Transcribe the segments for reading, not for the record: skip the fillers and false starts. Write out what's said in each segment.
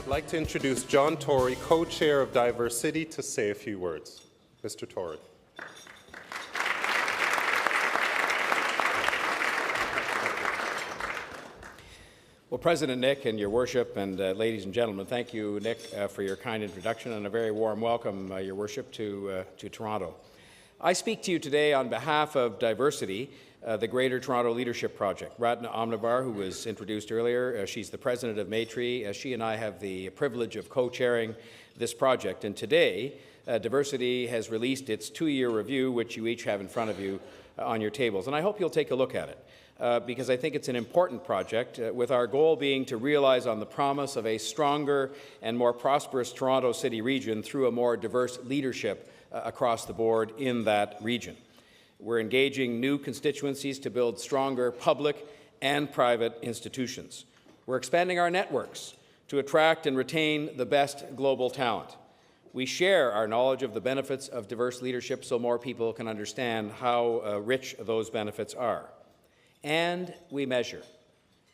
I'd like to introduce John Tory, co-chair of Diverse City, to say a few words. Mr. Tory. Well, President Nick and Your Worship and ladies and gentlemen, thank you, Nick, for your kind introduction and a very warm welcome, Your Worship, to Toronto. I speak to you today on behalf of Diversity, the Greater Toronto Leadership Project. Ratna Amnavar, who was introduced earlier, she's the president of Maitree. She and I have the privilege of co-chairing this project. And today, Diversity has released its 2-year review, which you each have in front of you on your tables. And I hope you'll take a look at it. Because I think it's an important project, with our goal being to realize on the promise of a stronger and more prosperous Toronto City region through a more diverse leadership across the board in that region. We're engaging new constituencies to build stronger public and private institutions. We're expanding our networks to attract and retain the best global talent. We share our knowledge of the benefits of diverse leadership so more people can understand how rich those benefits are. And we measure.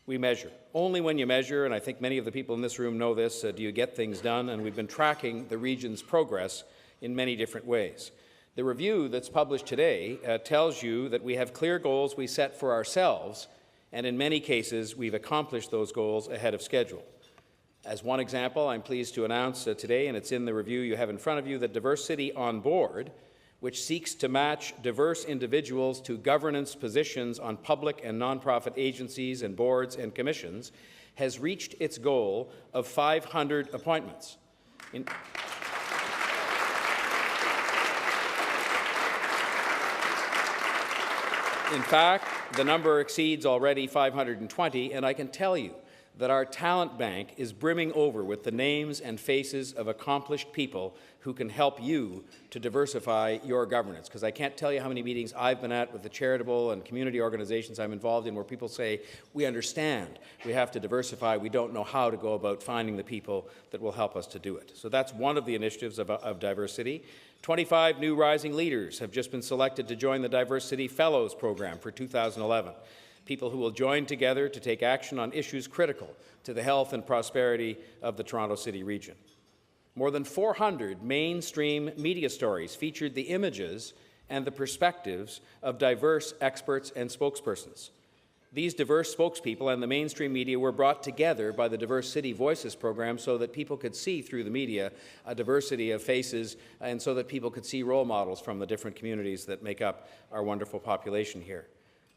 We measure. Only when you measure, and I think many of the people in this room know this, do you get things done, and we've been tracking the region's progress in many different ways. The review that's published today tells you that we have clear goals we set for ourselves, and in many cases we've accomplished those goals ahead of schedule. As one example, I'm pleased to announce today, and it's in the review you have in front of you, that Diverse City on Board, which seeks to match diverse individuals to governance positions on public and nonprofit agencies and boards and commissions, has reached its goal of 500 appointments. In fact, the number exceeds already 520, and I can tell you that our talent bank is brimming over with the names and faces of accomplished people who can help you to diversify your governance. Because I can't tell you how many meetings I've been at with the charitable and community organizations I'm involved in where people say, we understand we have to diversify, we don't know how to go about finding the people that will help us to do it. So that's one of the initiatives of Diversity. 25 new rising leaders have just been selected to join the Diversity Fellows program for 2011. People who will join together to take action on issues critical to the health and prosperity of the Toronto City region. More than 400 mainstream media stories featured the images and the perspectives of diverse experts and spokespersons. These diverse spokespeople and the mainstream media were brought together by the Diverse City Voices program so that people could see through the media a diversity of faces and so that people could see role models from the different communities that make up our wonderful population here.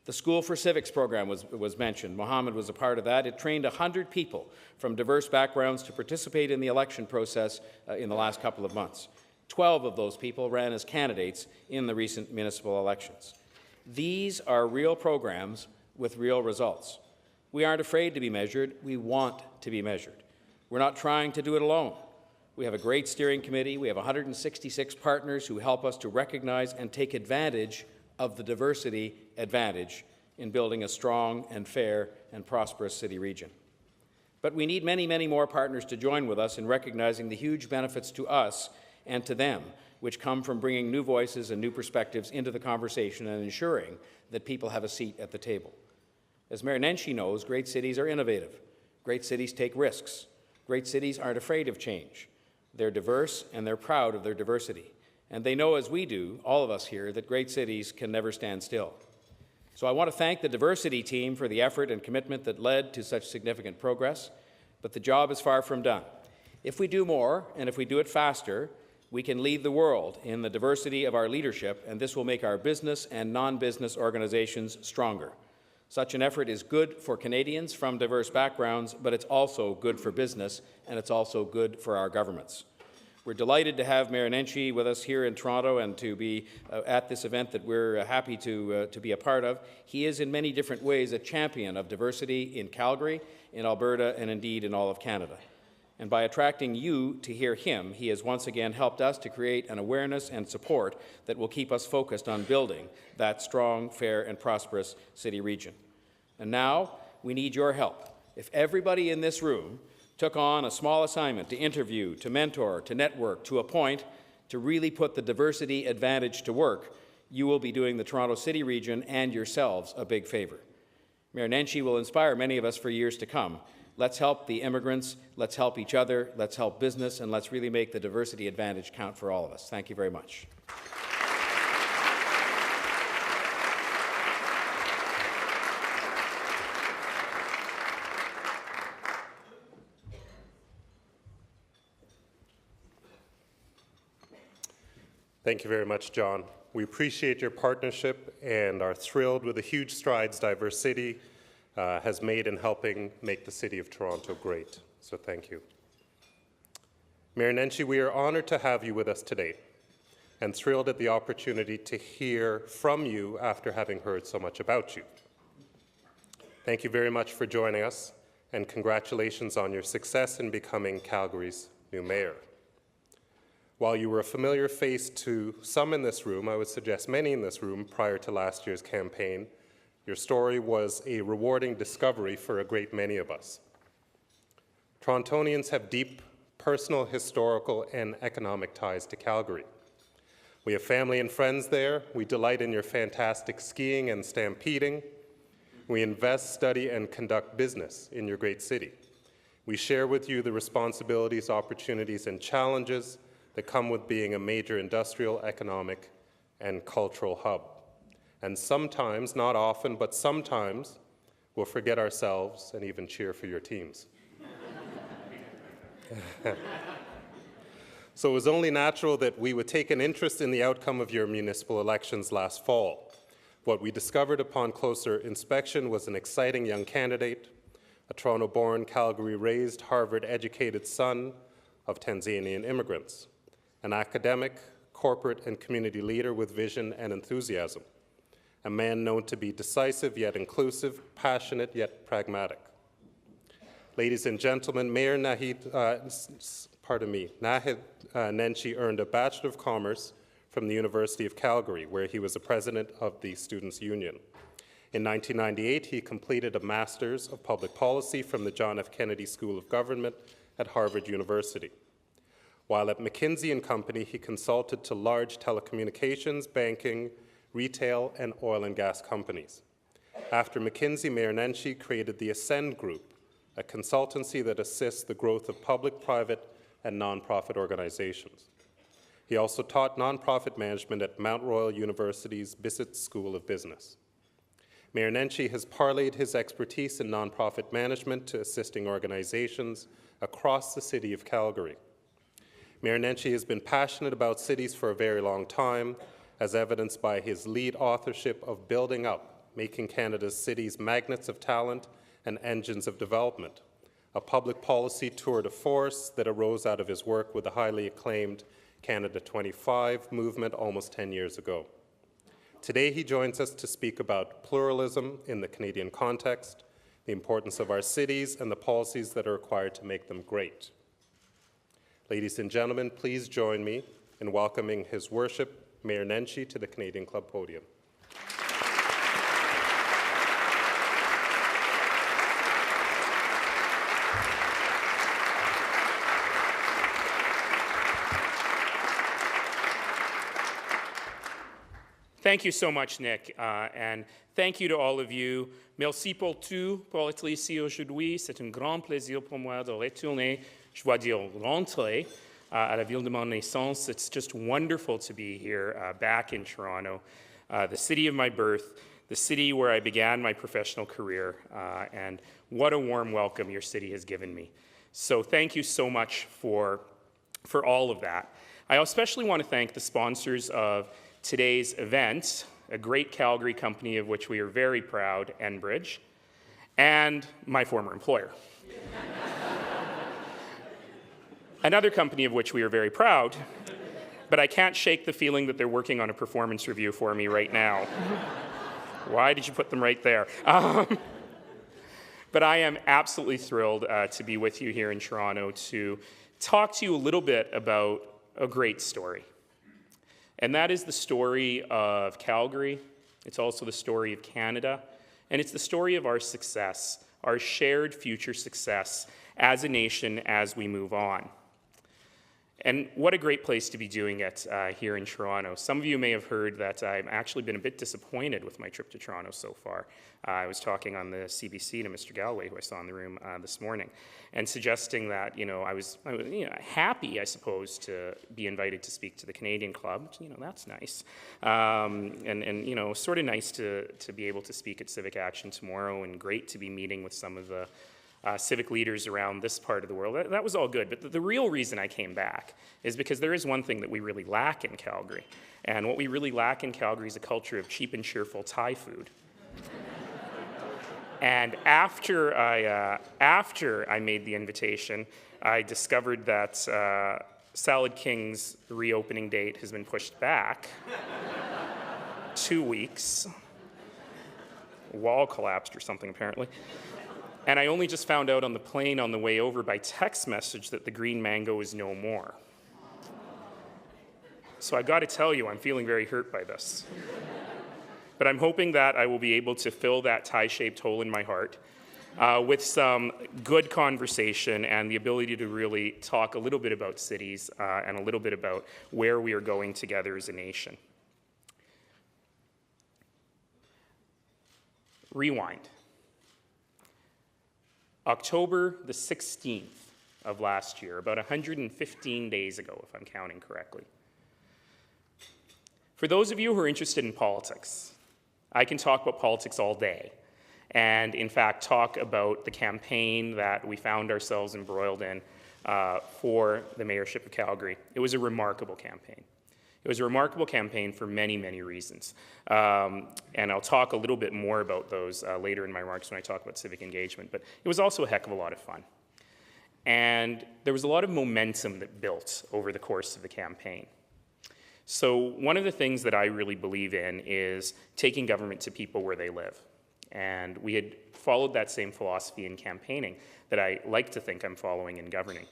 The School for Civics program was mentioned. Mohammed was a part of that. It trained 100 people from diverse backgrounds to participate in the election process in the last couple of months. 12 of those people ran as candidates in the recent municipal elections. These are real programs with real results. We aren't afraid to be measured. We want to be measured. We're not trying to do it alone. We have a great steering committee. We have 166 partners who help us to recognize and take advantage of the diversity advantage in building a strong and fair and prosperous city region. But we need many, many more partners to join with us in recognizing the huge benefits to us and to them, which come from bringing new voices and new perspectives into the conversation and ensuring that people have a seat at the table. As Mayor Nenshi knows, great cities are innovative. Great cities take risks. Great cities aren't afraid of change. They're diverse and they're proud of their diversity. And they know, as we do, all of us here, that great cities can never stand still. So I want to thank the diversity team for the effort and commitment that led to such significant progress, but the job is far from done. If we do more, and if we do it faster, we can lead the world in the diversity of our leadership, and this will make our business and non-business organizations stronger. Such an effort is good for Canadians from diverse backgrounds, but it's also good for business, and it's also good for our governments. We're delighted to have Mayor Nenshi with us here in Toronto and to be at this event that we're happy to be a part of. He is in many different ways a champion of diversity in Calgary, in Alberta, and indeed in all of Canada. And by attracting you to hear him, he has once again helped us to create an awareness and support that will keep us focused on building that strong, fair, and prosperous city region. And now we need your help. If everybody in this room took on a small assignment to interview, to mentor, to network, to appoint, to really put the diversity advantage to work, you will be doing the Toronto City region and yourselves a big favour. Mayor Nenshi will inspire many of us for years to come, Let's help the immigrants, let's help each other, let's help business, and let's really make the diversity advantage count for all of us. Thank you very much. Thank you very much, John. We appreciate your partnership and are thrilled with the huge strides Diverse City has made in helping make the City of Toronto great. So thank you. Mayor Nenshi, we are honored to have you with us today and thrilled at the opportunity to hear from you after having heard so much about you. Thank you very much for joining us, and congratulations on your success in becoming Calgary's new mayor. While you were a familiar face to some in this room, I would suggest many in this room prior to last year's campaign, your story was a rewarding discovery for a great many of us. Torontonians have deep personal, historical, and economic ties to Calgary. We have family and friends there. We delight in your fantastic skiing and stampeding. We invest, study, and conduct business in your great city. We share with you the responsibilities, opportunities, and challenges that come with being a major industrial, economic, and cultural hub. And sometimes, not often, but sometimes, we'll forget ourselves and even cheer for your teams. So it was only natural that we would take an interest in the outcome of your municipal elections last fall. What we discovered upon closer inspection was an exciting young candidate, a Toronto-born, Calgary-raised, Harvard-educated son of Tanzanian immigrants, an academic, corporate, and community leader with vision and enthusiasm, a man known to be decisive yet inclusive, passionate yet pragmatic. Ladies and gentlemen, Mayor Naheed Nenshi earned a Bachelor of Commerce from the University of Calgary, where he was the president of the Students' Union. In 1998, he completed a Master's of Public Policy from the John F. Kennedy School of Government at Harvard University. While at McKinsey & Company, he consulted to large telecommunications, banking, retail, and oil and gas companies. After McKinsey, Mayor Nenshi created the Ascend Group, a consultancy that assists the growth of public, private, and nonprofit organizations. He also taught nonprofit management at Mount Royal University's Bissett School of Business. Mayor Nenshi has parlayed his expertise in nonprofit management to assisting organizations across the city of Calgary. Mayor Nenshi has been passionate about cities for a very long time, as evidenced by his lead authorship of Building Up, Making Canada's Cities Magnets of Talent and Engines of Development, a public policy tour de force that arose out of his work with the highly acclaimed Canada 25 movement almost 10 years ago. Today, he joins us to speak about pluralism in the Canadian context, the importance of our cities, and the policies that are required to make them great. Ladies and gentlemen, please join me in welcoming His Worship, Mayor Nenshi, to the Canadian Club podium. Thank you so much, Nick, and thank you to all of you. Merci pour tout, pour être ici aujourd'hui. C'est un grand plaisir pour moi de retourner, je dois dire rentrer, à la ville de mon naissance. It's just wonderful to be here back in Toronto, the city of my birth, the city where I began my professional career, and what a warm welcome your city has given me. So thank you so much for all of that. I especially want to thank the sponsors of today's event, a great Calgary company of which we are very proud, Enbridge, and my former employer. Another company of which we are very proud, but I can't shake the feeling that they're working on a performance review for me right now. Why did you put them right there? But I am absolutely thrilled to be with you here in Toronto to talk to you a little bit about a great story. And that is the story of Calgary. It's also the story of Canada. And it's the story of our success, our shared future success as a nation as we move on. And what a great place to be doing it here in Toronto. Some of you may have heard that I've actually been a bit disappointed with my trip to Toronto so far. I was talking on the CBC to Mr. Galloway, who I saw in the room this morning, and suggesting that, I was happy, I suppose, to be invited to speak to the Canadian Club. That's nice. And sort of nice to be able to speak at Civic Action tomorrow, and great to be meeting with some of the civic leaders around this part of the world. That was all good, but the real reason I came back is because there is one thing that we really lack in Calgary. And what we really lack in Calgary is a culture of cheap and cheerful Thai food. And after I made the invitation, I discovered that Salad King's reopening date has been pushed back 2 weeks. Wall collapsed or something, apparently. And I only just found out on the plane on the way over by text message that the green mango is no more. So I got to tell you, I'm feeling very hurt by this. But I'm hoping that I will be able to fill that Thai-shaped hole in my heart with some good conversation and the ability to really talk a little bit about cities and a little bit about where we are going together as a nation. Rewind. October the 16th of last year, about 115 days ago, if I'm counting correctly. For those of you who are interested in politics, I can talk about politics all day, and in fact talk about the campaign that we found ourselves embroiled in for the mayorship of Calgary. It was a remarkable campaign. It was a remarkable campaign for many, many reasons. And I'll talk a little bit more about those later in my remarks when I talk about civic engagement, but it was also a heck of a lot of fun. And there was a lot of momentum that built over the course of the campaign. So one of the things that I really believe in is taking government to people where they live. And we had followed that same philosophy in campaigning that I like to think I'm following in governing.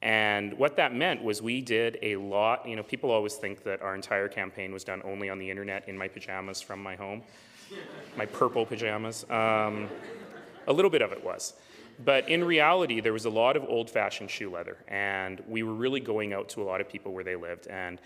And what that meant was we did a lot, people always think that our entire campaign was done only on the internet in my pajamas from my home, my purple pajamas. A little bit of it was. But in reality, there was a lot of old-fashioned shoe leather, and we were really going out to a lot of people where they lived and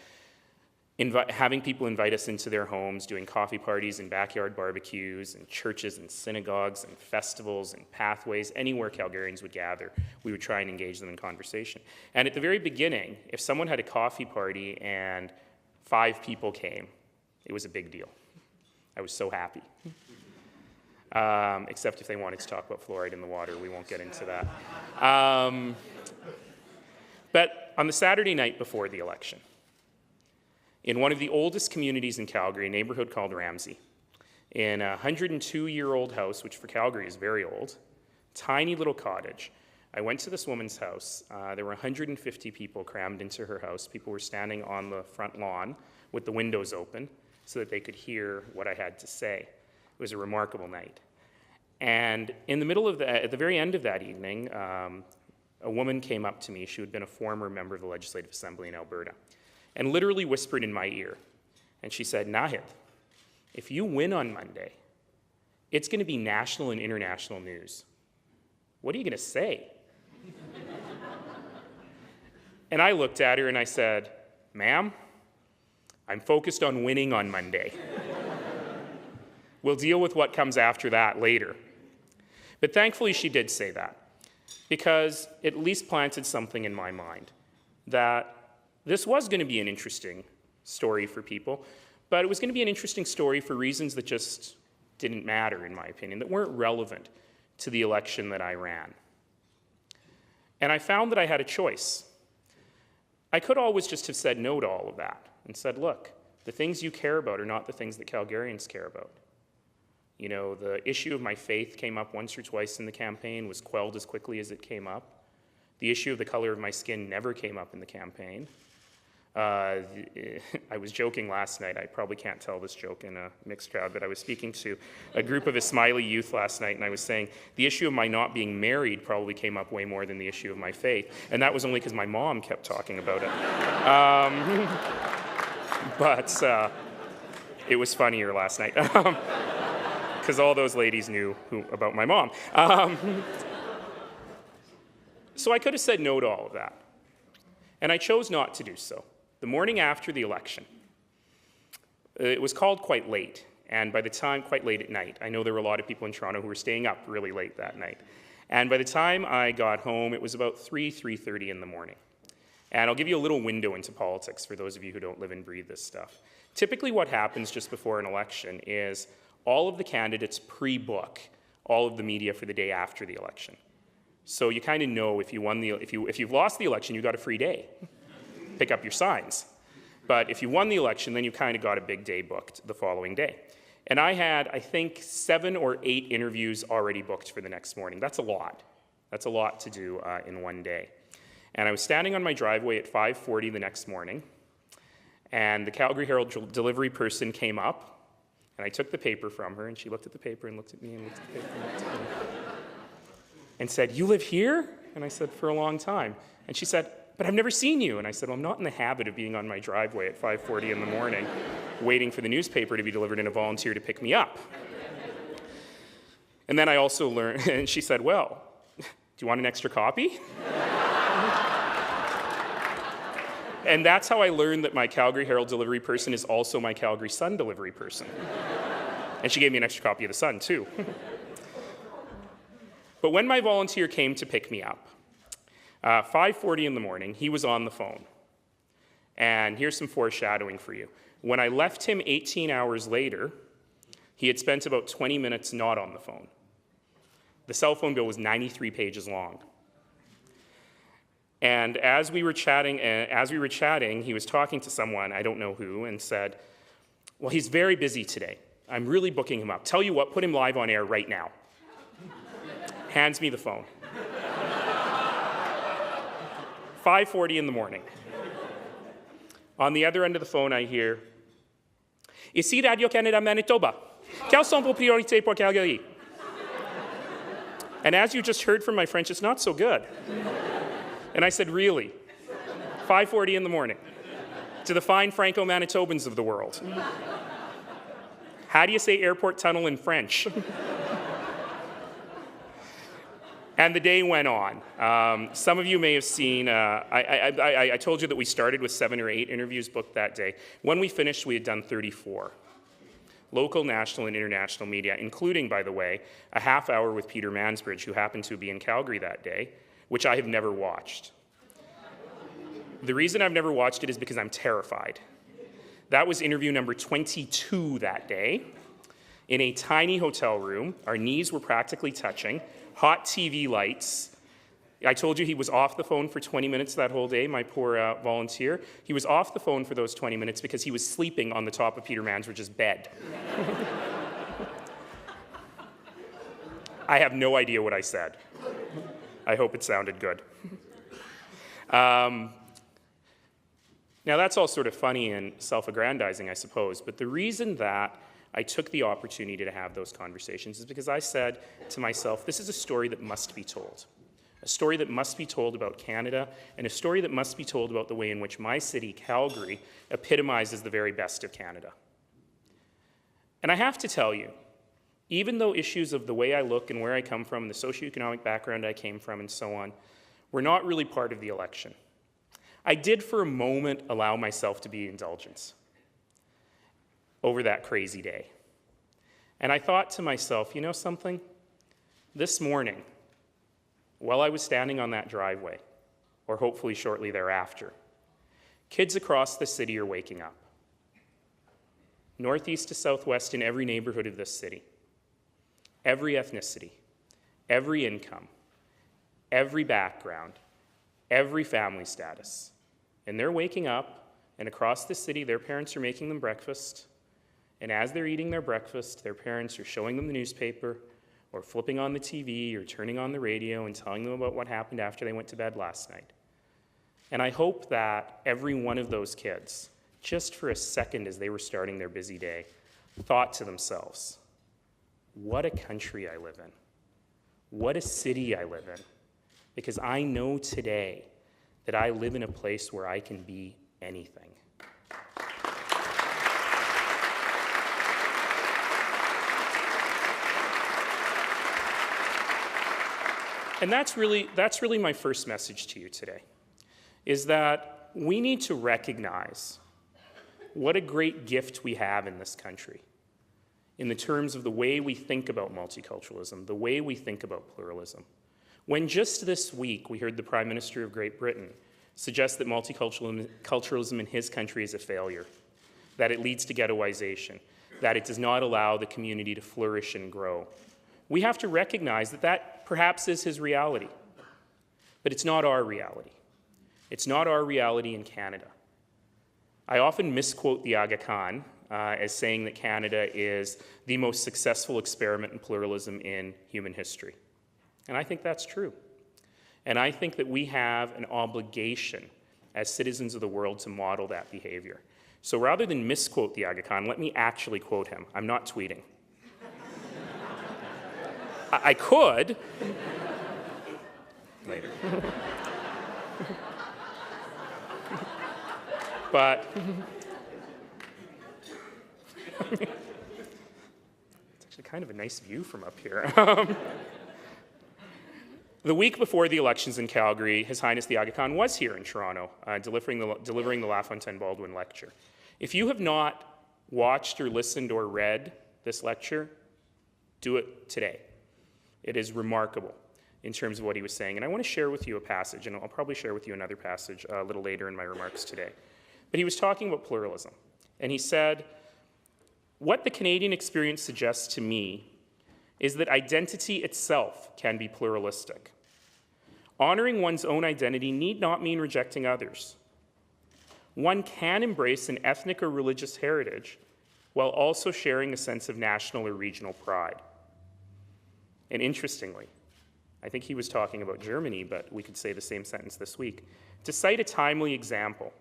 having people invite us into their homes, doing coffee parties and backyard barbecues and churches and synagogues and festivals and pathways, anywhere Calgarians would gather, we would try and engage them in conversation. And at the very beginning, if someone had a coffee party and 5 people came, it was a big deal. I was so happy. Except if they wanted to talk about fluoride in the water, we won't get into that. But on the Saturday night before the election, in one of the oldest communities in Calgary, a neighborhood called Ramsey, in a 102-year-old house, which for Calgary is very old, tiny little cottage, I went to this woman's house. There were 150 people crammed into her house. People were standing on the front lawn with the windows open so that they could hear what I had to say. It was a remarkable night. And in the middle of at the very end of that evening, a woman came up to me. She had been a former member of the Legislative Assembly in Alberta, and literally whispered in my ear. And she said, "Naheed, if you win on Monday, it's going to be national and international news. What are you going to say?" And I looked at her and I said, "Ma'am, I'm focused on winning on Monday. We'll deal with what comes after that later." But thankfully she did say that, because it at least planted something in my mind that this was going to be an interesting story for people, but it was going to be an interesting story for reasons that just didn't matter, in my opinion, that weren't relevant to the election that I ran. And I found that I had a choice. I could always just have said no to all of that and said, look, the things you care about are not the things that Calgarians care about. The issue of my faith came up once or twice in the campaign, was quelled as quickly as it came up. The issue of the color of my skin never came up in the campaign. I was joking last night. I probably can't tell this joke in a mixed crowd, but I was speaking to a group of Ismaili youth last night, and I was saying the issue of my not being married probably came up way more than the issue of my faith, and that was only because my mom kept talking about it. But it was funnier last night, because all those ladies knew about my mom. So I could have said no to all of that. And I chose not to do so. The morning after the election, it was called quite late, and by the time, quite late at night. I know there were a lot of people in Toronto who were staying up really late that night. And by the time I got home, it was about 3:30 in the morning. And I'll give you a little window into politics for those of you who don't live and breathe this stuff. Typically what happens just before an election is all of the candidates pre-book all of the media for the day after the election. So you kind of know if you've lost the election, you got a free day. Pick up your signs. But if you won the election, then you kind of got a big day booked the following day. And I had, I think, 7 or 8 interviews already booked for the next morning. That's a lot. That's a lot to do in one day. And I was standing on my driveway at 5:40 the next morning, and the Calgary Herald delivery person came up, and I took the paper from her, and she looked at the paper and looked at me and looked at the paper and looked at me. And said, "You live here?" And I said, "For a long time." And she said, "But I've never seen you." And I said, "Well, I'm not in the habit of being on my driveway at 5:40 in the morning, waiting for the newspaper to be delivered and a volunteer to pick me up." And then I also learned, and she said, "Well, do you want an extra copy?" And that's how I learned that my Calgary Herald delivery person is also my Calgary Sun delivery person. And she gave me an extra copy of the Sun, too. But when my volunteer came to pick me up, 5:40 in the morning, he was on the phone. And here's some foreshadowing for you. When I left him 18 hours later, he had spent about 20 minutes not on the phone. The cell phone bill was 93 pages long. And as we were chatting, he was talking to someone, I don't know who, and said, "Well, he's very busy today. I'm really booking him up. Tell you what, put him live on air right now." Hands me the phone. 5:40 in the morning. On the other end of the phone, I hear, "Ici Radio-Canada Manitoba. Quelles sont vos priorités pour Calgary?" And as you just heard from my French, it's not so good. And I said, "Really? 5:40 in the morning? To the fine Franco-Manitobans of the world. How do you say airport tunnel in French?" And the day went on. Some of you may have seen, I told you that we started with 7 or 8 interviews booked that day. When we finished, we had done 34. Local, national, and international media, including, by the way, a half hour with Peter Mansbridge, who happened to be in Calgary that day, which I have never watched. The reason I've never watched it is because I'm terrified. That was interview number 22 that day. In a tiny hotel room, our knees were practically touching, hot TV lights. I told you he was off the phone for 20 minutes that whole day, my poor volunteer. He was off the phone for those 20 minutes because he was sleeping on the top of Peter Mansbridge's bed. I have no idea what I said. I hope it sounded good. Now that's all sort of funny and self-aggrandizing, I suppose, but the reason that I took the opportunity to have those conversations is because I said to myself, this is a story that must be told. A story that must be told about Canada, and a story that must be told about the way in which my city, Calgary, epitomizes the very best of Canada. And I have to tell you, even though issues of the way I look and where I come from, the socioeconomic background I came from, and so on, were not really part of the election, I did for a moment allow myself to be indulgent over that crazy day. And I thought to myself, you know something? This morning, while I was standing on that driveway, or hopefully shortly thereafter, kids across the city are waking up. Northeast to southwest in every neighborhood of this city. Every ethnicity, every income, every background, every family status. And they're waking up, and across the city, their parents are making them breakfast. And as they're eating their breakfast, their parents are showing them the newspaper, or flipping on the TV, or turning on the radio and telling them about what happened after they went to bed last night. And I hope that every one of those kids, just for a second as they were starting their busy day, thought to themselves, what a country I live in. What a city I live in. Because I know today that I live in a place where I can be anything. And that's really my first message to you today. is that we need to recognize what a great gift we have in this country in the terms of the way we think about multiculturalism, the way we think about pluralism. When just this week we heard the Prime Minister of Great Britain suggest that multiculturalism in his country is a failure, that it leads to ghettoization, that it does not allow the community to flourish and grow. We have to recognize that that perhaps is his reality, but it's not our reality. It's not our reality in Canada. I often misquote the Aga Khan as saying that Canada is the most successful experiment in pluralism in human history. And I think that's true. And I think that we have an obligation as citizens of the world to model that behavior. So rather than misquote the Aga Khan, let me actually quote him. I'm not tweeting. I could. Later. But it's actually kind of a nice view from up here. The week before the elections in Calgary, His Highness the Aga Khan was here in Toronto, delivering the LaFontaine Baldwin lecture. If you have not watched or listened or read this lecture, do it today. It is remarkable in terms of what he was saying. And I want to share with you a passage, and I'll probably share with you another passage a little later in my remarks today. But he was talking about pluralism, and he said, what the Canadian experience suggests to me is that identity itself can be pluralistic. Honoring one's own identity need not mean rejecting others. One can embrace an ethnic or religious heritage while also sharing a sense of national or regional pride. And interestingly, I think he was talking about Germany, but we could say the same sentence this week. To cite a timely example,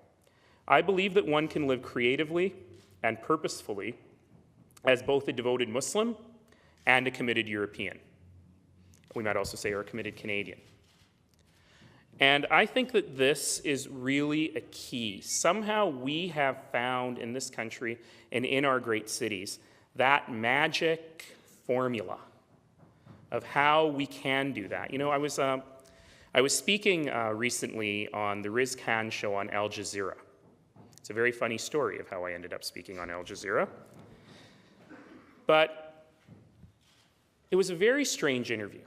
I believe that one can live creatively and purposefully as both a devoted Muslim and a committed European. We might also say, or a committed Canadian. And I think that this is really a key. Somehow we have found in this country and in our great cities that magic formula of how we can do that. You know, I was speaking recently on the Riz Khan show on Al Jazeera. It's a very funny story of how I ended up speaking on Al Jazeera. But it was a very strange interview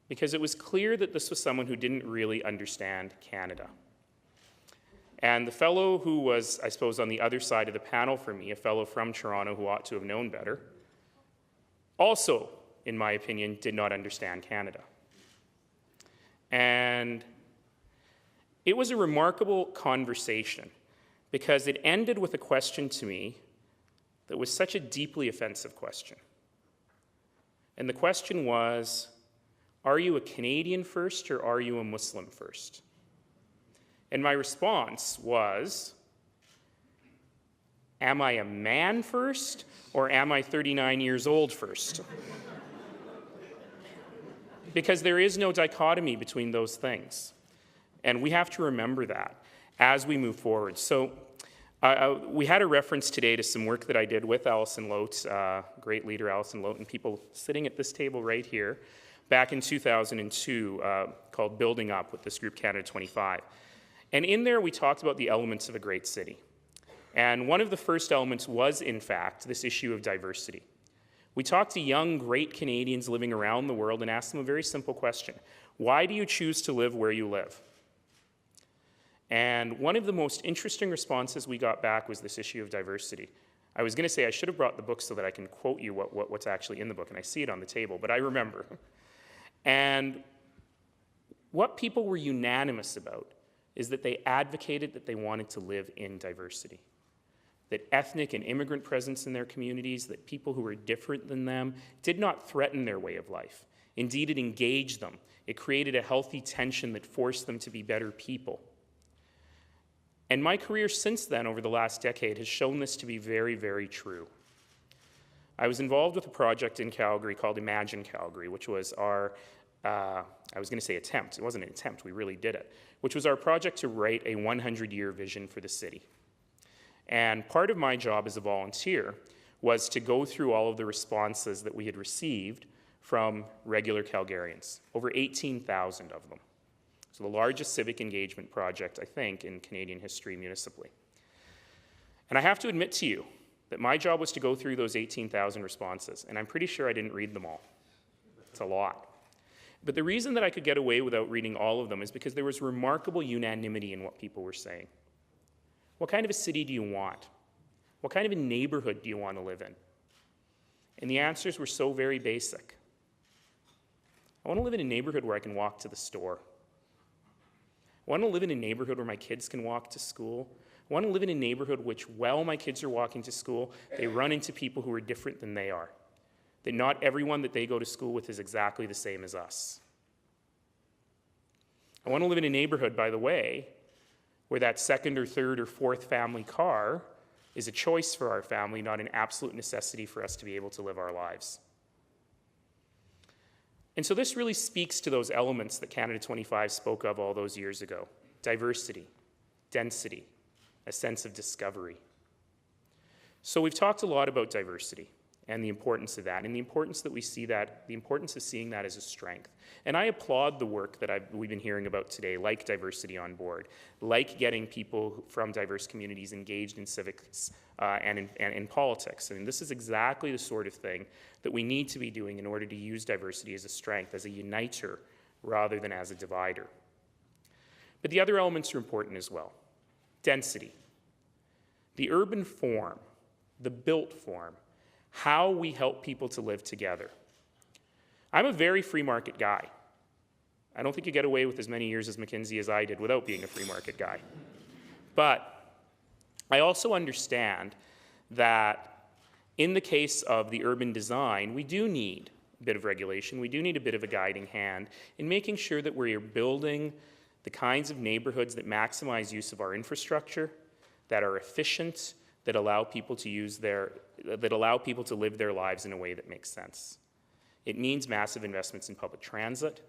because it was clear that this was someone who didn't really understand Canada. And the fellow who was, I suppose, on the other side of the panel for me, a fellow from Toronto who ought to have known better, also, in my opinion, did not understand Canada. And it was a remarkable conversation because it ended with a question to me that was such a deeply offensive question. And the question was, are you a Canadian first or are you a Muslim first? And my response was, am I a man first or am I 39 years old first? Because there is no dichotomy between those things. And we have to remember that as we move forward. So we had a reference today to some work that I did with Alison Lote, great leader Alison Lote, and people sitting at this table right here, back in 2002, called Building Up with this group Canada 25. And in there we talked about the elements of a great city. And one of the first elements was, in fact, this issue of diversity. We talked to young, great Canadians living around the world and asked them a very simple question. Why do you choose to live where you live? And one of the most interesting responses we got back was this issue of diversity. I was going to say I should have brought the book so that I can quote you what's actually in the book, and I see it on the table, but I remember. And what people were unanimous about is that they advocated that they wanted to live in diversity. That ethnic and immigrant presence in their communities, that people who were different than them did not threaten their way of life. Indeed, it engaged them. It created a healthy tension that forced them to be better people. And my career since then, over the last decade, has shown this to be very, very true. I was involved with a project in Calgary called Imagine Calgary, which was our, I was going to say attempt. It wasn't an attempt, we really did it, which was our project to write a 100-year vision for the city. And part of my job as a volunteer was to go through all of the responses that we had received from regular Calgarians, over 18,000 of them. So the largest civic engagement project, I think, in Canadian history municipally. And I have to admit to you that my job was to go through those 18,000 responses, and I'm pretty sure I didn't read them all. It's a lot. But the reason that I could get away without reading all of them is because there was remarkable unanimity in what people were saying. What kind of a city do you want? What kind of a neighborhood do you want to live in? And the answers were so very basic. I want to live in a neighborhood where I can walk to the store. I want to live in a neighborhood where my kids can walk to school. I want to live in a neighborhood which, while my kids are walking to school, they run into people who are different than they are. That not everyone that they go to school with is exactly the same as us. I want to live in a neighborhood, by the way, where that second or third or fourth family car is a choice for our family, not an absolute necessity for us to be able to live our lives. And so this really speaks to those elements that Canada 25 spoke of all those years ago: diversity, density, a sense of discovery. So we've talked a lot about diversity and the importance of that, and the importance that we see that, the importance of seeing that as a strength. And I applaud the work that we've been hearing about today, like Diversity on Board, like getting people from diverse communities engaged in civics and in politics. I mean, this is exactly the sort of thing that we need to be doing in order to use diversity as a strength, as a uniter, rather than as a divider. But the other elements are important as well. Density, the urban form, the built form, how we help people to live together. I'm a very free market guy. I don't think you get away with as many years as McKinsey as I did without being a free market guy. But I also understand that in the case of the urban design, we do need a bit of regulation. We do need a bit of a guiding hand in making sure that we're building the kinds of neighborhoods that maximize use of our infrastructure, that are efficient, that allow people to live their lives in a way that makes sense. It means massive investments in public transit,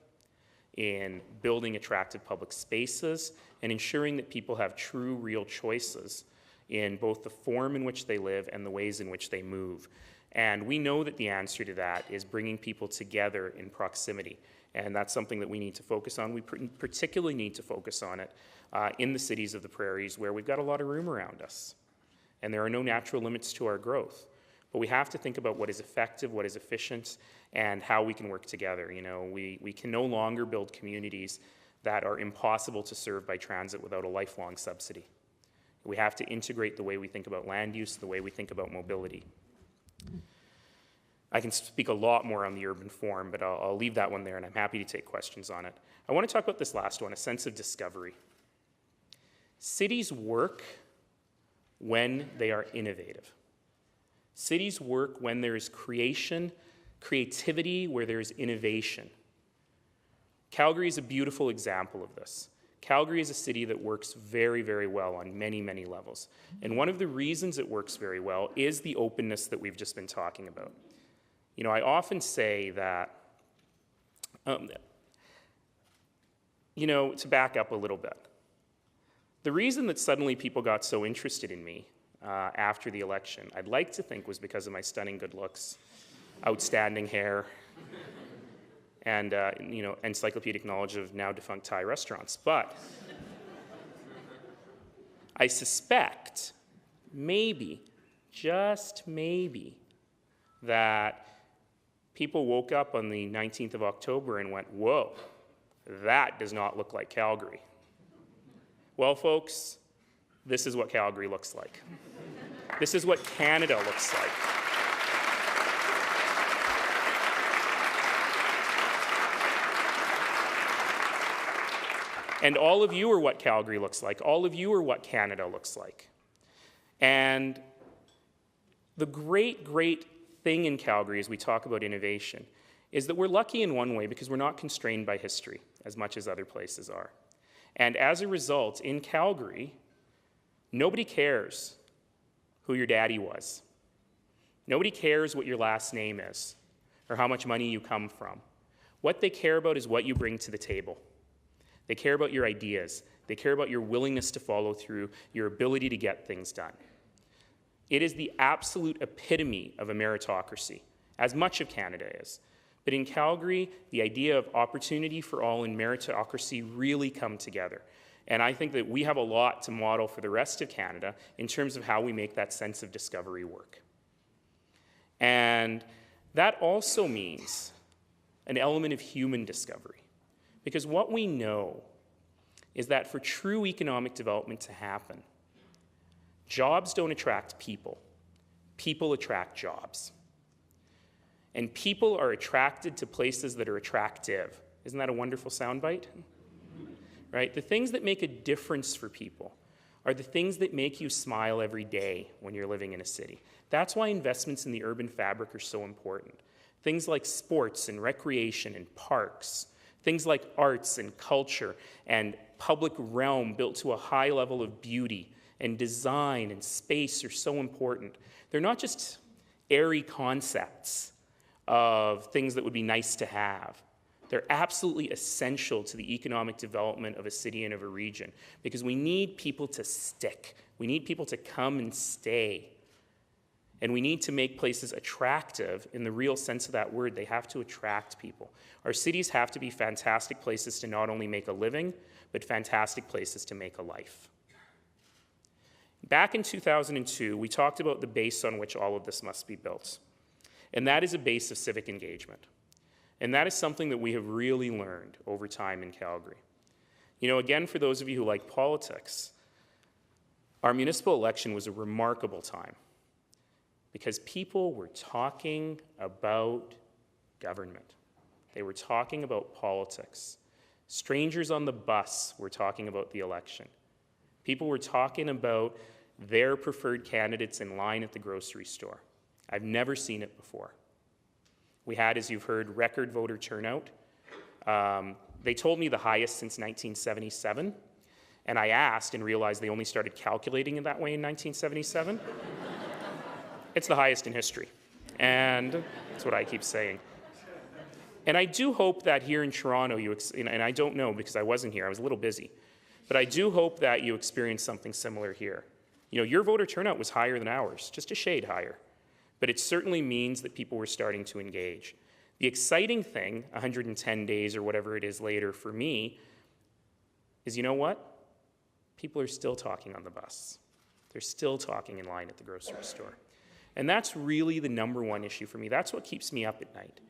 in building attractive public spaces, and ensuring that people have true, real choices in both the form in which they live and the ways in which they move. And we know that the answer to that is bringing people together in proximity. And that's something that we need to focus on. We particularly need to focus on it in the cities of the prairies, where we've got a lot of room around us. And there are no natural limits to our growth. But we have to think about what is effective, what is efficient, and how we can work together. You know, we can no longer build communities that are impossible to serve by transit without a lifelong subsidy. We have to integrate the way we think about land use, the way we think about mobility. I can speak a lot more on the urban form, but I'll leave that one there, and I'm happy to take questions on it. I want to talk about this last one, a sense of discovery. Cities work when they are innovative. Cities work when there is creativity, where there is innovation. Calgary is a beautiful example of this. Calgary is a city that works very, very well on many, many levels. And one of the reasons it works very well is the openness that we've just been talking about. You know, I often say that, to back up a little bit, the reason that suddenly people got so interested in me after the election, I'd like to think, was because of my stunning good looks, outstanding hair, and encyclopedic knowledge of now defunct Thai restaurants. But I suspect, maybe, just maybe, that people woke up on the 19th of October and went, whoa, that does not look like Calgary. Well, folks, this is what Calgary looks like. This is what Canada looks like. And all of you are what Calgary looks like. All of you are what Canada looks like. And the great, great thing in Calgary as we talk about innovation is that we're lucky in one way because we're not constrained by history as much as other places are. And as a result, in Calgary, nobody cares who your daddy was. Nobody cares what your last name is or how much money you come from. What they care about is what you bring to the table. They care about your ideas. They care about your willingness to follow through, your ability to get things done. It is the absolute epitome of a meritocracy, as much of Canada is. But in Calgary, the idea of opportunity for all and meritocracy really come together. And I think that we have a lot to model for the rest of Canada in terms of how we make that sense of discovery work. And that also means an element of human discovery. Because what we know is that for true economic development to happen, jobs don't attract people. People attract jobs. And people are attracted to places that are attractive. Isn't that a wonderful soundbite? Right? The things that make a difference for people are the things that make you smile every day when you're living in a city. That's why investments in the urban fabric are so important. Things like sports and recreation and parks, things like arts and culture and public realm built to a high level of beauty and design and space are so important. They're not just airy concepts of things that would be nice to have. They're absolutely essential to the economic development of a city and of a region because we need people to stick. We need people to come and stay. And we need to make places attractive in the real sense of that word. They have to attract people. Our cities have to be fantastic places to not only make a living, but fantastic places to make a life. Back in 2002, we talked about the base on which all of this must be built. And that is a base of civic engagement. And that is something that we have really learned over time in Calgary. You know, again, for those of you who like politics, our municipal election was a remarkable time because people were talking about government. They were talking about politics. Strangers on the bus were talking about the election. People were talking about their preferred candidates in line at the grocery store. I've never seen it before. We had, as you've heard, record voter turnout. They told me the highest since 1977, and I asked and realized they only started calculating it that way in 1977. It's the highest in history, and that's what I keep saying. And I do hope that here in Toronto, and I don't know because I wasn't here, I was a little busy, but I do hope that you experience something similar here. You know, your voter turnout was higher than ours, just a shade higher. But it certainly means that people were starting to engage. The exciting thing, 110 days or whatever it is later for me, is you know what? People are still talking on the bus. They're still talking in line at the grocery store. And that's really the number one issue for me. That's what keeps me up at night.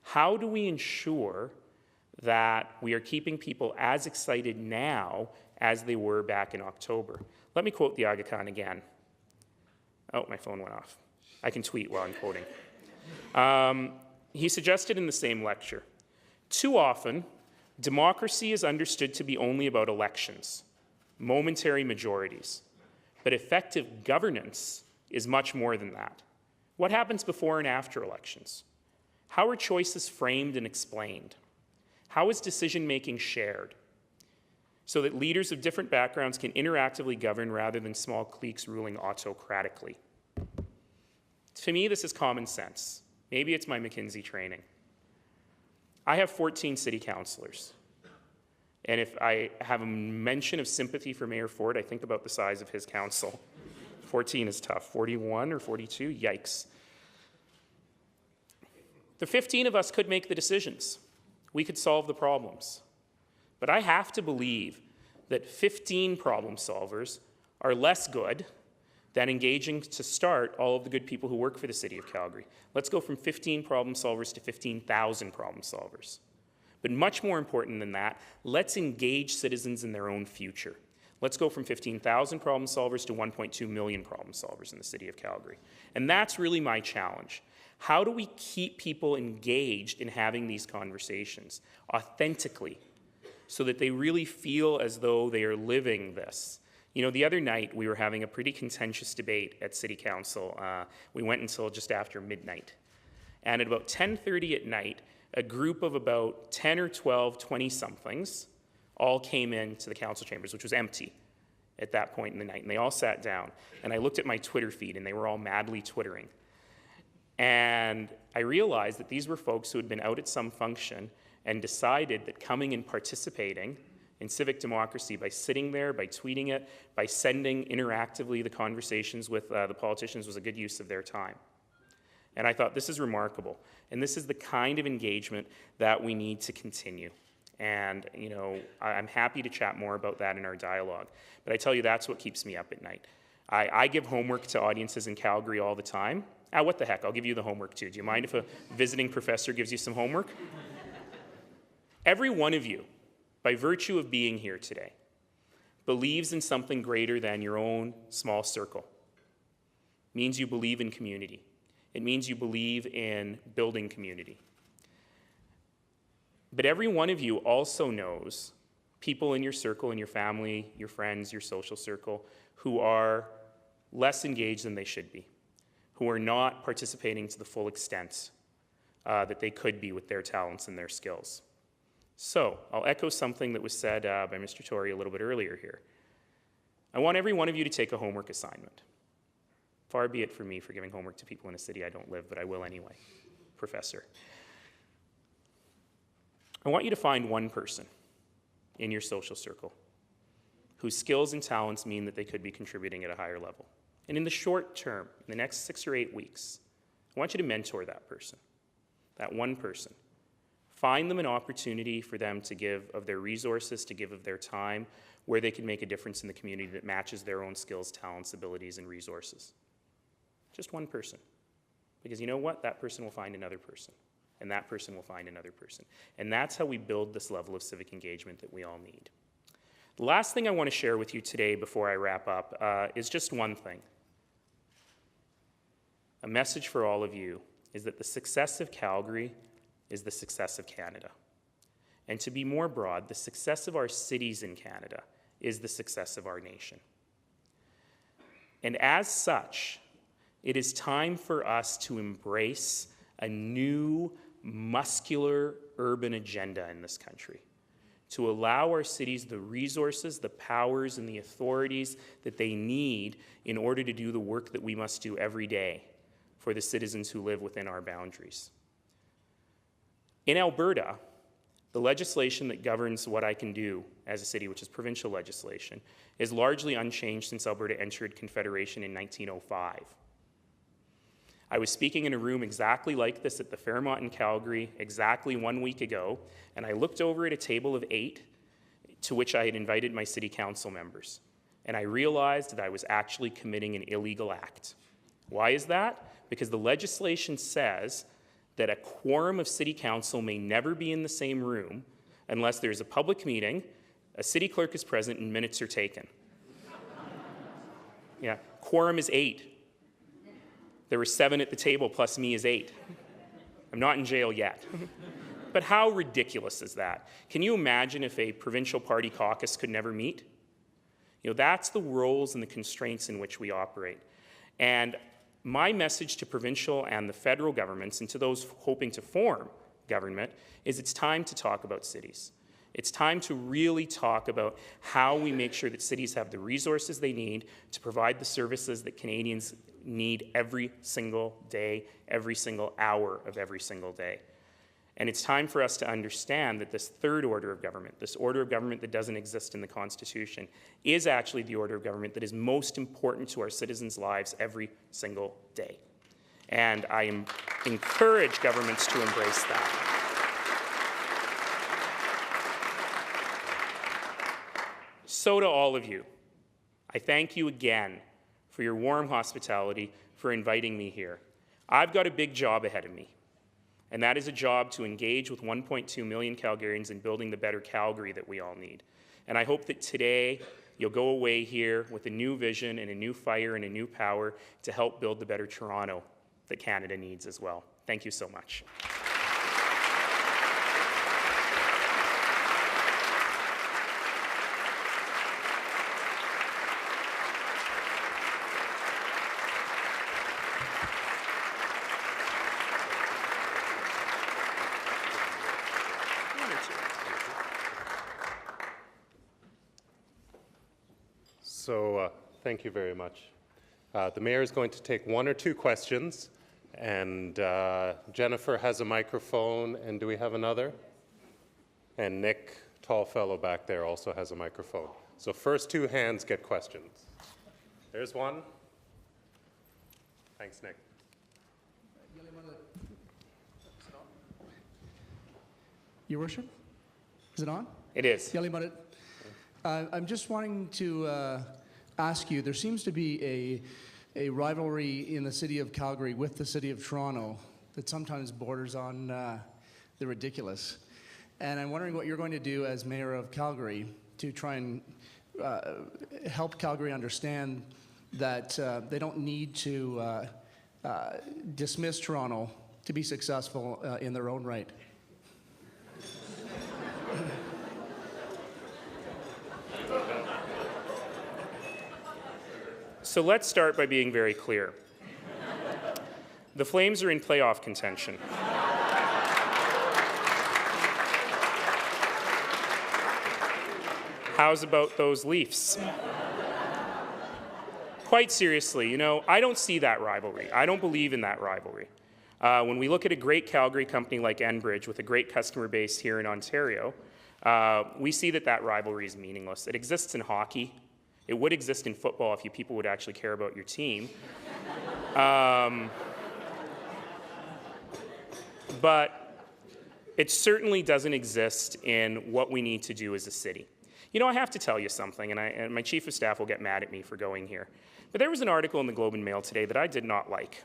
How do we ensure that we are keeping people as excited now as they were back in October? Let me quote the Aga Khan again. Oh, my phone went off. I can tweet while I'm quoting. He suggested in the same lecture, too often, democracy is understood to be only about elections, momentary majorities. But effective governance is much more than that. What happens before and after elections? How are choices framed and explained? How is decision-making shared? So that leaders of different backgrounds can interactively govern rather than small cliques ruling autocratically. To me, this is common sense. Maybe it's my McKinsey training. I have 14 city councillors. And if I have a mention of sympathy for Mayor Ford, I think about the size of his council. 14 is tough. 41 or 42? Yikes. The 15 of us could make the decisions. We could solve the problems. But I have to believe that 15 problem solvers are less good than engaging to start all of the good people who work for the City of Calgary. Let's go from 15 problem solvers to 15,000 problem solvers. But much more important than that, let's engage citizens in their own future. Let's go from 15,000 problem solvers to 1.2 million problem solvers in the City of Calgary. And that's really my challenge. How do we keep people engaged in having these conversations authentically so that they really feel as though they are living this? You know, the other night we were having a pretty contentious debate at City Council. We went until just after midnight. And at about 10:30 at night, a group of about 10 or 12 20-somethings all came into the council chambers, which was empty at that point in the night. And they all sat down. And I looked at my Twitter feed, and they were all madly twittering. And I realized that these were folks who had been out at some function and decided that coming and participating in civic democracy by sitting there, by tweeting it, by sending interactively the conversations with the politicians was a good use of their time. And I thought, this is remarkable. And this is the kind of engagement that we need to continue. And, you know, I'm happy to chat more about that in our dialogue. But I tell you, that's what keeps me up at night. I give homework to audiences in Calgary all the time. What the heck, I'll give you the homework too. Do you mind if a visiting professor gives you some homework? Every one of you, by virtue of being here today, believes in something greater than your own small circle. It means you believe in community. It means you believe in building community. But every one of you also knows people in your circle, in your family, your friends, your social circle, who are less engaged than they should be, who are not participating to the full extent that they could be with their talents and their skills. So I'll echo something that was said by Mr. Tory a little bit earlier here. I want every one of you to take a homework assignment. Far be it from me for giving homework to people in a city I don't live, but I will anyway, Professor. I want you to find one person in your social circle whose skills and talents mean that they could be contributing at a higher level. And in the short term, in the next 6 or 8 weeks, I want you to mentor that person, that one person. Find them an opportunity for them to give of their resources, to give of their time, where they can make a difference in the community that matches their own skills, talents, abilities, and resources. Just one person. Because you know what? That person will find another person. And that person will find another person. And that's how we build this level of civic engagement that we all need. The last thing I want to share with you today before I wrap up is just one thing. A message for all of you is that the success of Calgary is the success of Canada. And to be more broad, the success of our cities in Canada is the success of our nation. And as such, it is time for us to embrace a new, muscular urban agenda in this country, to allow our cities the resources, the powers, and the authorities that they need in order to do the work that we must do every day for the citizens who live within our boundaries. In Alberta, the legislation that governs what I can do as a city, which is provincial legislation, is largely unchanged since Alberta entered Confederation in 1905. I was speaking in a room exactly like this at the Fairmont in Calgary exactly 1 week ago, and I looked over at a table of 8 to which I had invited my city council members, and I realized that I was actually committing an illegal act. Why is that? Because the legislation says that a quorum of city council may never be in the same room unless there's a public meeting, a city clerk is present, and minutes are taken. Yeah, quorum is 8. There were 7 at the table, plus me is 8. I'm not in jail yet. But how ridiculous is that? Can you imagine if a provincial party caucus could never meet? You know, that's the rules and the constraints in which we operate. And my message to provincial and the federal governments and to those hoping to form government is it's time to talk about cities. It's time to really talk about how we make sure that cities have the resources they need to provide the services that Canadians need every single day, every single hour of every single day. And it's time for us to understand that this third order of government, this order of government that doesn't exist in the Constitution, is actually the order of government that is most important to our citizens' lives every single day. And I encourage governments to embrace that. So to all of you, I thank you again for your warm hospitality, for inviting me here. I've got a big job ahead of me. And that is a job to engage with 1.2 million Calgarians in building the better Calgary that we all need. And I hope that today you'll go away here with a new vision and a new fire and a new power to help build the better Toronto that Canada needs as well. Thank you so much. So thank you very much. The mayor is going to take 1 or 2 questions, and Jennifer has a microphone, and do we have another? And Nick, tall fellow back there, also has a microphone. So first 2 hands get questions. There's one. Thanks, Nick. Your Worship? Is it on? It is. Yelling about it. I'm just wanting to ask you, there seems to be a rivalry in the city of Calgary with the city of Toronto that sometimes borders on the ridiculous. And I'm wondering what you're going to do as mayor of Calgary to try and help Calgary understand that they don't need to dismiss Toronto to be successful in their own right. So let's start by being very clear. The Flames are in playoff contention. How's about those Leafs? Quite seriously, I don't see that rivalry. I don't believe in that rivalry. When we look at a great Calgary company like Enbridge with a great customer base here in Ontario, we see that rivalry is meaningless. It exists in hockey. It would exist in football if you people would actually care about your team. But it certainly doesn't exist in what we need to do as a city. I have to tell you something, and my chief of staff will get mad at me for going here. But there was an article in the Globe and Mail today that I did not like,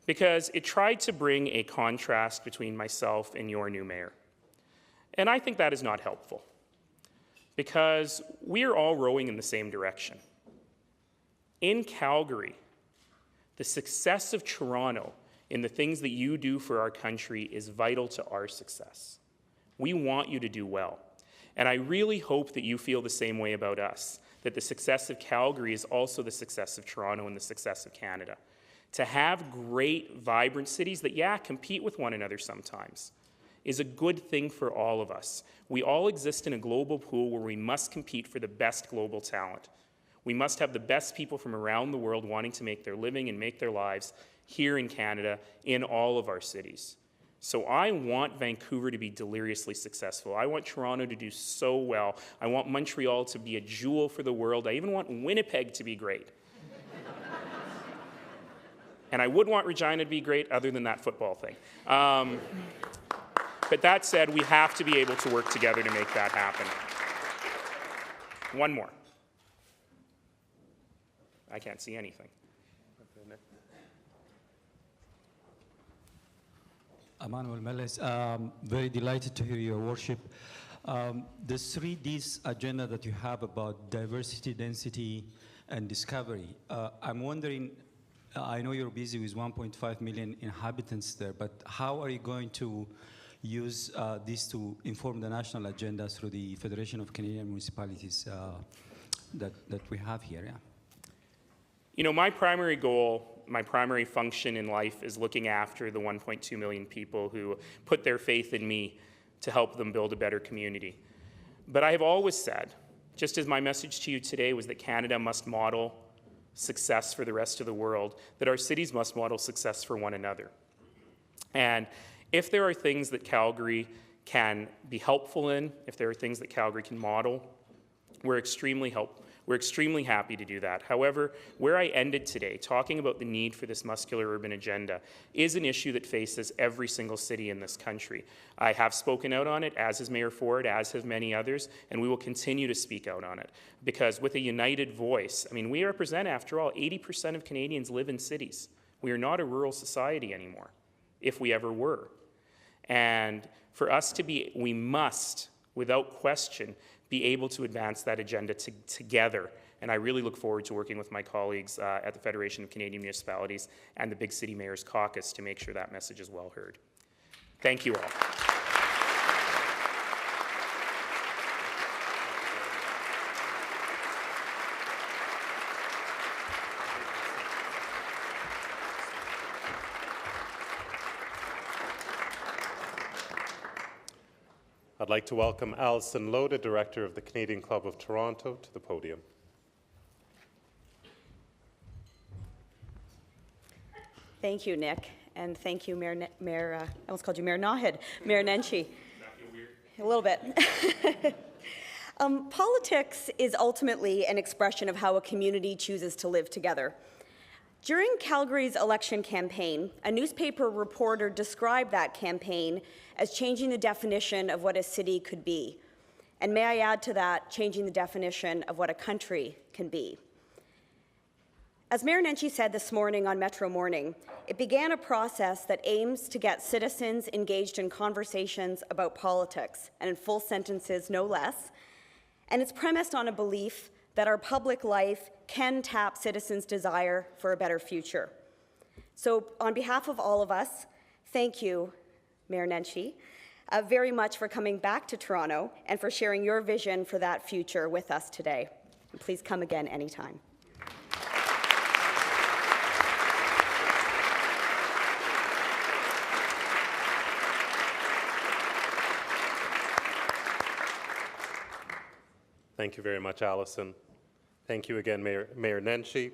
because it tried to bring a contrast between myself and your new mayor. And I think that is not helpful, because we are all rowing in the same direction. In Calgary, the success of Toronto in the things that you do for our country is vital to our success. We want you to do well. And I really hope that you feel the same way about us, that the success of Calgary is also the success of Toronto and the success of Canada. To have great, vibrant cities that, compete with one another sometimes is a good thing for all of us. We all exist in a global pool where we must compete for the best global talent. We must have the best people from around the world wanting to make their living and make their lives here in Canada, in all of our cities. So I want Vancouver to be deliriously successful. I want Toronto to do so well. I want Montreal to be a jewel for the world. I even want Winnipeg to be great. And I would want Regina to be great, other than that football thing. But that said, we have to be able to work together to make that happen. One more. I can't see anything. Emmanuel Meles, very delighted to hear your worship. The 3Ds agenda that you have about diversity, density, and discovery, I'm wondering, I know you're busy with 1.5 million inhabitants there, but how are you going to use this to inform the national agenda through the Federation of Canadian Municipalities that we have here? Yeah. My primary goal, my primary function in life is looking after the 1.2 million people who put their faith in me to help them build a better community. But I have always said, just as my message to you today was that Canada must model success for the rest of the world, that our cities must model success for one another. And if there are things that Calgary can be helpful in, if there are things that Calgary can model, we're extremely happy to do that. However, where I ended today, talking about the need for this muscular urban agenda, is an issue that faces every single city in this country. I have spoken out on it, as has Mayor Ford, as have many others, and we will continue to speak out on it. Because with a united voice, we represent, after all, 80% of Canadians live in cities. We are not a rural society anymore, if we ever were. And for us to be, we must, without question, be able to advance that agenda together. And I really look forward to working with my colleagues at the Federation of Canadian Municipalities and the Big City Mayors Caucus to make sure that message is well heard. Thank you all. I'd like to welcome Alison Lowe, the Director of the Canadian Club of Toronto, to the podium. Thank you, Nick, and thank you, Mayor I almost called you Mayor Naheed, Mayor Nenshi. That feel weird? A little bit. Politics is ultimately an expression of how a community chooses to live together. During Calgary's election campaign, a newspaper reporter described that campaign as changing the definition of what a city could be. And may I add to that, changing the definition of what a country can be. As Mayor Nenshi said this morning on Metro Morning, it began a process that aims to get citizens engaged in conversations about politics, and in full sentences, no less. And it's premised on a belief that our public life can tap citizens' desire for a better future. So on behalf of all of us, thank you, Mayor Nenshi, very much for coming back to Toronto and for sharing your vision for that future with us today. Please come again anytime. Thank you very much, Allison. Thank you again, Mayor Nenshi.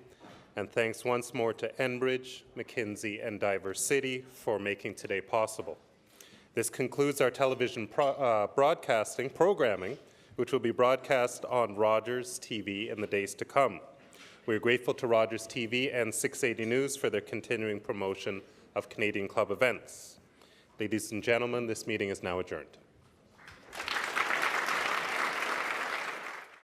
And thanks once more to Enbridge, McKinsey, and Diverse City for making today possible. This concludes our television broadcasting programming, which will be broadcast on Rogers TV in the days to come. We're grateful to Rogers TV and 680 News for their continuing promotion of Canadian Club events. Ladies and gentlemen, this meeting is now adjourned.